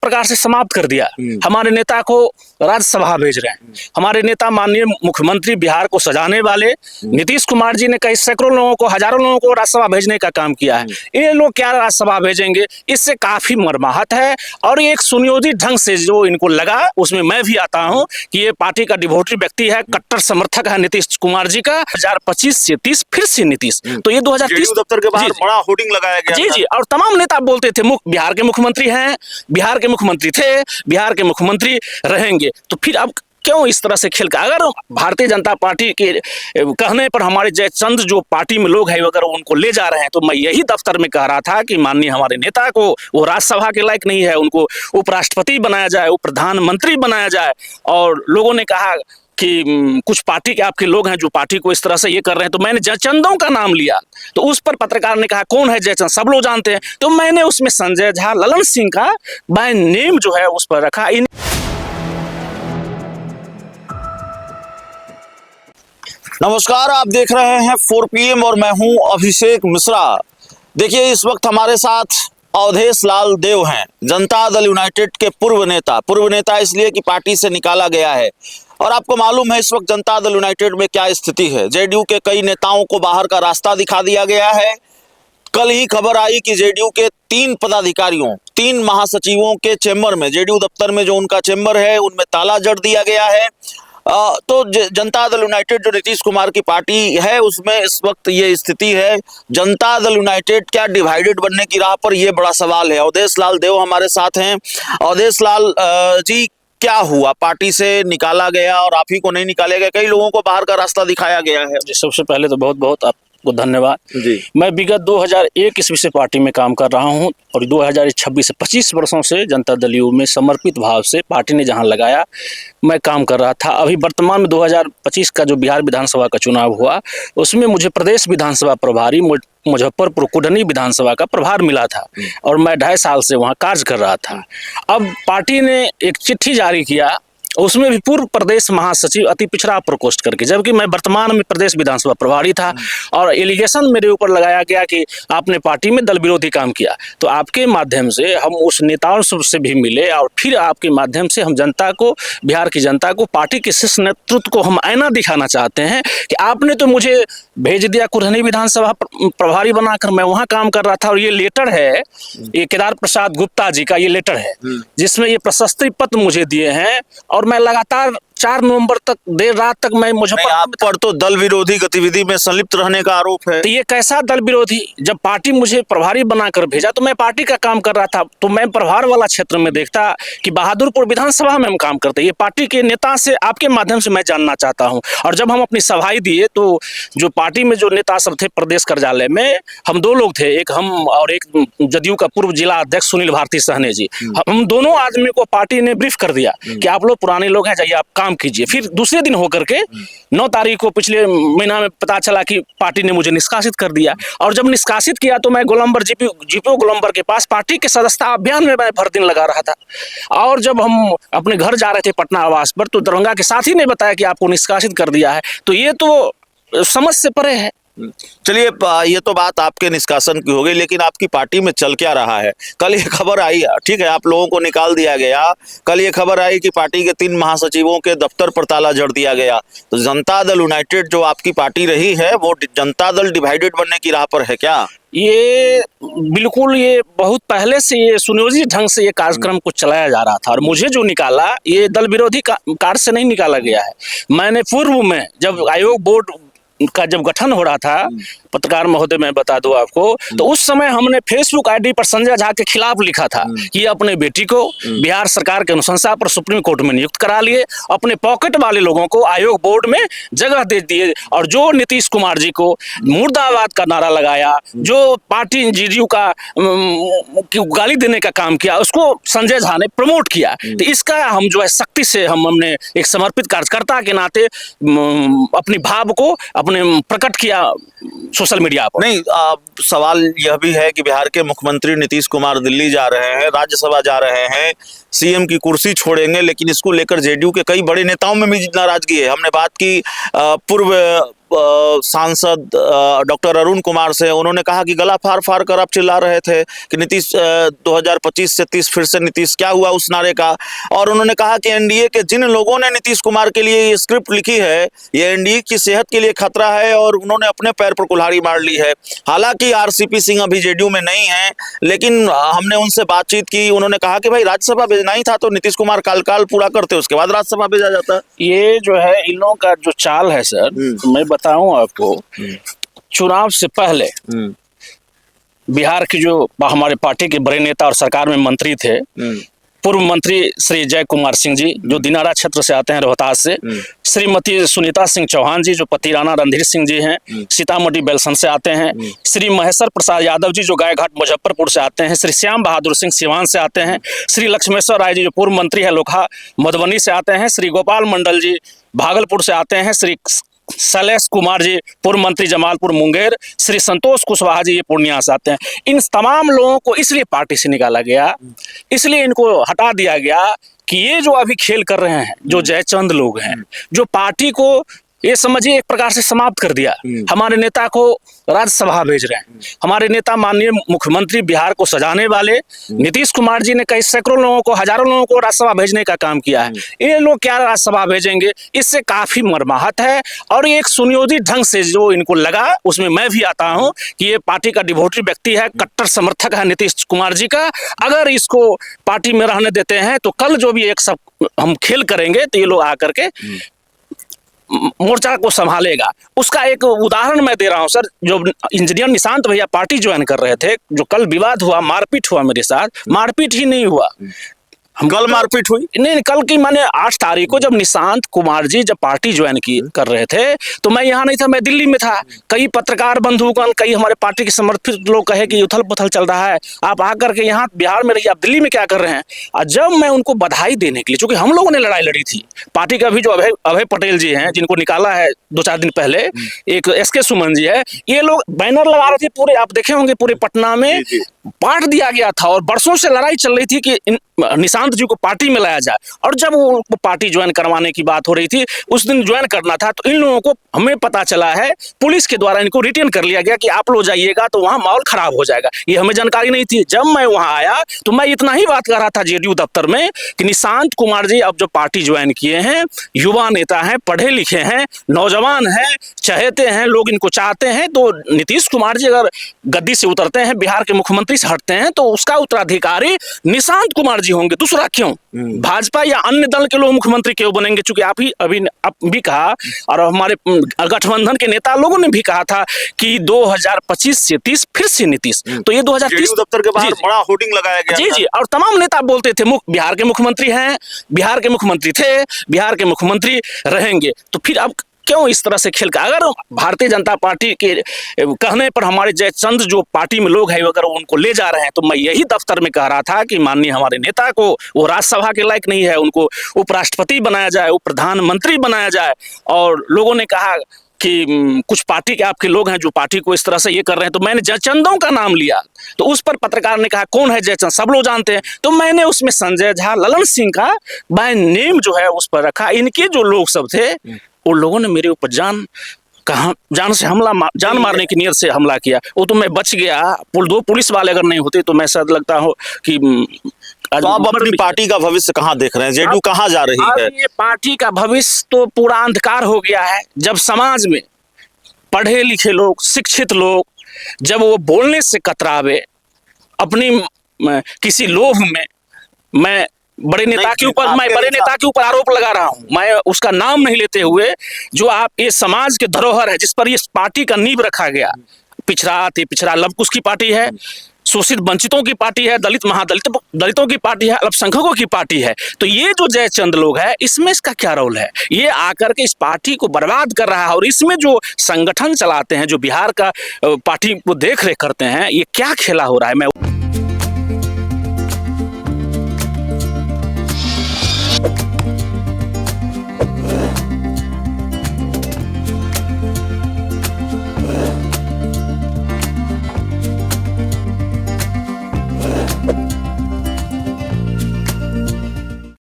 प्रकार से समाप्त कर दिया। हमारे नेता को राज्यसभा भेज रहे हैं। हमारे नेता माननीय मुख्यमंत्री बिहार को सजाने वाले नीतीश कुमार जी ने कई सैकड़ों लोगों को, हजारों लोगों को राज्यसभा भेजने का काम किया है। ये लोग क्या राज्यसभा भेजेंगे, इससे काफी मर्माहत है। और ये एक सुनियोजित ढंग से जो इनको लगा, उसमें मैं भी आता हूं कि ये पार्टी का डिवोटी व्यक्ति है, कट्टर समर्थक है नीतीश कुमार जी का। 2025 से 30 फिर से नीतीश, तो ये 2030 दफ्तर के बाहर बड़ा होर्डिंग लगाया गया। जी, और तमाम नेता बोलते थे बिहार के मुख्यमंत्री हैं, बिहार के मुख्यमंत्री थे, बिहार के मुख्यमंत्री रहेंगे। तो फिर अब क्यों इस तरह से खेल का, अगर भारतीय जनता पार्टी के कहने पर हमारे जयचंद जो पार्टी में लोग हैं अगर उनको ले जा रहे हैं, तो मैं यही दफ्तर में कह रहा था कि माननीय हमारे नेता को, वो राज्यसभा के लायक नहीं है, उनको उपराष्ट्रपति बनाया जाए, उप प्रधानमंत्री बनाया जाए। और लोगों ने कहा कि कुछ पार्टी के आपके लोग हैं जो पार्टी को इस तरह से ये कर रहे हैं, तो मैंने जयचंदों का नाम लिया। तो उस पर पत्रकार ने कहा कौन है जयचंद, सब लोग जानते हैं। तो मैंने उसमें संजय झा, ललन सिंह का बाय नेम जो है उस पर रखा। नमस्कार, आप देख रहे हैं 4 PM और मैं हूं अभिषेक मिश्रा। देखिए, इस वक्त हमारे साथ अवधेश लाल देव हैं, जनता दल यूनाइटेड के पूर्व नेता इसलिए कि पार्टी से निकाला गया है। और आपको मालूम है इस वक्त जनता दल यूनाइटेड में क्या स्थिति है। जेडीयू के कई नेताओं को बाहर का रास्ता दिखा दिया गया है। कल ही खबर आई कि जेडीयू के 3 पदाधिकारियों, 3 महासचिवों के चेंबर में, जेडीयू दफ्तर में जो उनका चेंबर है उनमें ताला जड़ दिया गया है। तो जनता दल यूनाइटेड जो नीतीश कुमार की पार्टी है उसमें इस वक्त ये स्थिति है। जनता दल यूनाइटेड क्या डिवाइडेड बनने की राह पर, ये बड़ा सवाल है। अवधेश लाल देव हमारे साथ हैं। अवधेश लाल जी, क्या हुआ, पार्टी से निकाला गया और आप ही को नहीं निकाला गया, कई लोगों को बाहर का रास्ता दिखाया गया है। सबसे पहले तो बहुत बहुत आपको धन्यवाद जी। मैं विगत 2001 ईस्वी से पार्टी में काम कर रहा हूं और 2026 से 25 वर्षों से जनता दल यू में समर्पित भाव से पार्टी ने जहां लगाया मैं काम कर रहा था। अभी वर्तमान में 2025 का जो बिहार विधानसभा का चुनाव हुआ उसमें मुझे प्रदेश विधानसभा प्रभारी मुजफ्फरपुर कुढ़नी विधानसभा का प्रभार मिला था और मैं 2.5 साल से वहां कार्य कर रहा था। अब पार्टी ने एक चिट्ठी जारी किया, उसमें भी पूर्व प्रदेश महासचिव अति पिछड़ा प्रकोष्ठ करके, जबकि मैं वर्तमान में प्रदेश विधानसभा प्रभारी था और एलिगेशन मेरे ऊपर लगाया गया कि आपने पार्टी में दल विरोधी काम किया। तो आपके माध्यम से हम उस नेताओं से भी मिले और फिर आपके माध्यम से हम जनता को, बिहार की जनता को, पार्टी के शीर्ष नेतृत्व को हम आईना दिखाना चाहते हैं कि आपने तो मुझे भेज दिया कुढ़नी विधानसभा प्रभारी बनाकर, मैं वहाँ काम कर रहा था। और ये लेटर है, ये केदार प्रसाद गुप्ता जी का ये लेटर है जिसमें ये प्रशस्ति पत्र मुझे दिए हैं और मैं लगातार 4 नवंबर तक देर रात तक मैं मुजफ्फरपुर। आप पर तो दल विरोधी गतिविधि में संलिप्त रहने का आरोप है। तो ये कैसा दल विरोधी, जब पार्टी मुझे प्रभारी बनाकर भेजा तो मैं पार्टी का काम कर रहा था, तो मैं प्रभार वाला क्षेत्र में देखता कि बहादुरपुर विधानसभा में हम काम करते। ये पार्टी के नेता से आपके माध्यम से मैं जानना चाहता हूँ। और जब हम अपनी सभाएं दिए तो जो पार्टी में जो नेता सब थे प्रदेश कार्यालय में, हम 2 लोग थे, एक हम और एक जदयू का पूर्व जिला अध्यक्ष सुनील भारती सहने जी, हम दोनों आदमी को पार्टी ने ब्रीफ कर दिया कि आप लोग पुराने लोग हैं, जाइए आप काम कीजिए। फिर दूसरे दिन होकर के 9 तारीख को पिछले महीना में पता चला कि पार्टी ने मुझे निष्कासित कर दिया। और जब निष्कासित किया तो मैं गोलंबर जीपीओ गोलंबर के पास पार्टी के सदस्यता अभियान में मैं भर दिन लगा रहा था। और जब हम अपने घर जा रहे थे पटना आवास पर तो दरभंगा के साथी ने बताया कि आपको निष्कासित कर दिया है। तो ये तो समझ से परे है। चलिए, ये तो बात आपके निष्कासन की हो गई, लेकिन आपकी पार्टी में चल क्या रहा है? कल ये खबर आई, ठीक है, आप लोगों को निकाल दिया गया। कल ये खबर आई कि पार्टी के 3 महासचिवों के दफ्तर पर ताला जड़ दिया गया। तो जनता दल यूनाइटेड जो आपकी पार्टी रही है वो जनता दल डिवाइडेड बनने की राह पर है क्या? ये बिल्कुल, ये बहुत पहले से ये सुनियोजित ढंग से ये कार्यक्रम को चलाया जा रहा था और मुझे जो निकाला ये दल विरोधी कार्य से नहीं निकाला गया है। मैंने पूर्व में जब आयोग बोर्ड का जब गठन हो रहा था, पत्रकार महोदय मैं बता दूं आपको, तो उस समय हमने फेसबुक आईडी पर संजय झा के खिलाफ लिखा था कि अपने बेटी को बिहार सरकार के अनुशंसा पर सुप्रीम कोर्ट में नियुक्त करा लिए, अपने पॉकेट वाले लोगों को आयोग बोर्ड में जगह दे दिए। और जो नीतीश कुमार जी को मुर्दाबाद का नारा लगाया, जो पार्टी जेडीयू का गाली देने का काम किया, उसको संजय झा ने प्रमोट किया। तो इसका हम जो है सख्ती से हमने एक समर्पित कार्यकर्ता के नाते अपनी भाव को अपने प्रकट किया सोशल मीडिया पर। नहीं, सवाल यह भी है कि बिहार के मुख्यमंत्री नीतीश कुमार दिल्ली जा रहे हैं, राज्यसभा जा रहे हैं, सीएम की कुर्सी छोड़ेंगे, लेकिन इसको लेकर जेडीयू के कई बड़े नेताओं में भी नाराजगी है। हमने बात की पूर्व सांसद डॉक्टर अरुण कुमार से, उन्होंने कहा कि गला फाड़ फाड़ कर आप चिल्ला रहे थे कि नीतीश 2025 से 30 फिर से नीतीश, क्या हुआ उस नारे का। और उन्होंने कहा कि एनडीए के जिन लोगों ने नीतीश कुमार के लिए ये स्क्रिप्ट लिखी है, ये एनडीए की सेहत के लिए खतरा है और उन्होंने अपने पैर पर कुल्हाड़ी मार ली है। हालांकि आरसीपी सिंह अभी जेडीयू में नहीं है, लेकिन हमने उनसे बातचीत की, उन्होंने कहा कि भाई राज्यसभा भेजना ही था तो नीतीश कुमार काल पूरा करते, उसके बाद राज्यसभा भेजा जाता। ये जो है इन लोगों का जो चाल है सर, मैं बताऊं आपको, चुनाव से पहले बिहार की जो हमारे पार्टी के बड़े नेता और सरकार में मंत्री थे, पूर्व मंत्री श्री जय कुमार सिंह जी जो दिनारा क्षेत्र से आते हैं, रोहतास से, श्रीमती सुनीता सिंह चौहान जी जो पतिराना रणधीर सिंह जी हैं, सीतामढ़ी बेलसन से आते हैं, श्री महेश्वर प्रसाद यादव जी जो गायघाट मुजफ्फरपुर से आते हैं, श्री श्याम बहादुर सिंह सिवान से आते हैं, श्री लक्ष्मेश्वर राय जी जो पूर्व मंत्री है लोखा मधुबनी से आते हैं, श्री गोपाल मंडल जी भागलपुर से आते हैं, श्री शैलेश कुमार जी पूर्व मंत्री जमालपुर मुंगेर, श्री संतोष कुशवाहा जी ये पूर्णिया से आते हैं। इन तमाम लोगों को इसलिए पार्टी से निकाला गया, इसलिए इनको हटा दिया गया कि ये जो अभी खेल कर रहे हैं, जो जयचंद लोग हैं, जो पार्टी को ये समझिए एक प्रकार से समाप्त कर दिया। हमारे नेता को राज्यसभा भेज रहे हैं, हमारे नेता माननीय मुख्यमंत्री बिहार को सजाने वाले नीतीश कुमार जी ने कई सैकड़ों लोगों को, हजारों लोगों को राज्यसभा भेजने का काम किया है। ये लोग क्या राज्यसभा भेजेंगे, इससे काफी मर्माहत है। और एक सुनियोजित ढंग से जो इनको लगा, उसमें मैं भी आता हूं कि ये पार्टी का डिवोटी व्यक्ति है, कट्टर समर्थक है नीतीश कुमार जी का। अगर इसको पार्टी में रहने देते हैं तो कल जो भी एक सब हम खेल करेंगे तो ये लोग आकर के मोर्चा को संभालेगा। उसका एक उदाहरण मैं दे रहा हूं सर। जो इंजीनियर निशांत भैया पार्टी ज्वाइन कर रहे थे, जो कल विवाद हुआ, मारपीट हुआ मेरे साथ, मारपीट ही नहीं हुआ, कल मारपीट हुई नहीं, कल की माने 8 तारीख को जब निशांत कुमार जी जब पार्टी ज्वाइन कर रहे थे तो मैं यहाँ नहीं था, मैं दिल्ली में था। कई पत्रकार बंधुगण, कई हमारे पार्टी के समर्थित लोग कहे कि उथल पुथल चल रहा है, आप आकर के यहाँ बिहार में रहिए, आप दिल्ली में क्या कर रहे हैं। और जब मैं उनको बधाई देने के लिए, चूंकि हम लोगों ने लड़ाई लड़ी थी, पार्टी का भी जो अभय पटेल जी हैं जिनको निकाला है 2-4 दिन पहले, एक SK सुमन जी है, ये लोग बैनर लगा रहे थे पूरे, आप देखे होंगे पूरे पटना में बांट दिया गया था। और बरसों से लड़ाई चल रही थी कि निशांत जी को पार्टी में लाया जाए। और जब वो पार्टी ज्वाइन करवाने की बात हो रही थी, उस दिन ज्वाइन करना था, तो इन लोगों को हमें पता चला है पुलिस के द्वारा इनको रिटेन कर लिया गया कि आप लोग जाइएगा तो वहां माहौल खराब हो जाएगा। ये हमें जानकारी नहीं थी। जब मैं वहां आया तो मैं इतना ही बात कर रहा था जेडीयू दफ्तर में कि निशांत कुमार जी अब जो पार्टी ज्वाइन किए हैं, युवा नेता हैं, पढ़े लिखे हैं, नौजवान हैं, चहेते हैं, लोग इनको चाहते हैं। तो नीतीश कुमार जी अगर गद्दी से उतरते हैं, बिहार के मुख्यमंत्री से हटते हैं, तो उसका उत्तराधिकारी निशांत कुमार जी होंगे। दूसरा क्यों भाजपा या अन्य दल के लोग मुख्यमंत्री क्यों बनेंगे? चूंकि आप ही अभी भी कहा और हमारे गठबंधन के नेता लोगों ने भी कहा था कि 2025 से 30 फिर से नीतीश। तो ये 2030 दफ्तर के बाहर बड़ा होर्डिंग लगाया गया जी, और तमाम नेता बोलते थे बिहार के मुख्यमंत्री हैं, बिहार के मुख्यमंत्री थे, बिहार के मुख्यमंत्री रहेंगे। तो फिर अब क्यों इस तरह से खेल का? अगर भारतीय जनता पार्टी के कहने पर हमारे जयचंद जो पार्टी में लोग हैं अगर उनको ले जा रहे हैं, तो मैं यही दफ्तर में कह रहा था कि माननीय हमारे नेता को, वो राज्यसभा के लायक नहीं है, उनको उपराष्ट्रपति बनाया जाए, उप प्रधानमंत्री बनाया जाए। और लोगों ने कहा कि कुछ पार्टी के आपके लोग हैं जो पार्टी को इस तरह से ये कर रहे हैं, तो मैंने जयचंदों का नाम लिया। तो उस पर पत्रकार ने कहा कौन है जयचंद, सब लोग जानते हैं। तो मैंने उसमें संजय झा, ललन सिंह का बाय नेम जो है उस पर रखा। इनके जो लोग सब थे उन लोगों ने मेरे ऊपर जान से जान मारने की नीयत से हमला किया। वो तो मैं बच गया। 2 पुलिस वाले अगर नहीं होते तो मैं शायद लगता हो कि तो आप अपनी पार्टी का भविष्य कहाँ देख रहे हैं? जेडीयू कहाँ जा रही है? ये पार्टी का भविष्य तो पूरा अंधकार हो गया है। जब समाज में पढ़े लिखे लोग, शिक्षित लोग, जब वो बोलने से कतरावे, अपनी किसी लोभ में, मैं बड़े नेता के ऊपर आरोप लगा रहा हूं, मैं उसका नाम नहीं लेते हुए, जो आप ये समाज के धरोहर है जिस पर ये पार्टी का नींव रखा गया, पिछड़ा लवकुश की पार्टी है, शोषित वंचितों की पार्टी है, दलितों की पार्टी है, अल्पसंख्यकों की पार्टी है। तो ये जो जयचंद लोग है, इसमें इसका क्या रोल है? ये आकर के इस पार्टी को बर्बाद कर रहा है। और इसमें जो संगठन चलाते हैं, जो बिहार का पार्टी को देख रेख करते हैं, ये क्या खेला हो रहा है? मैं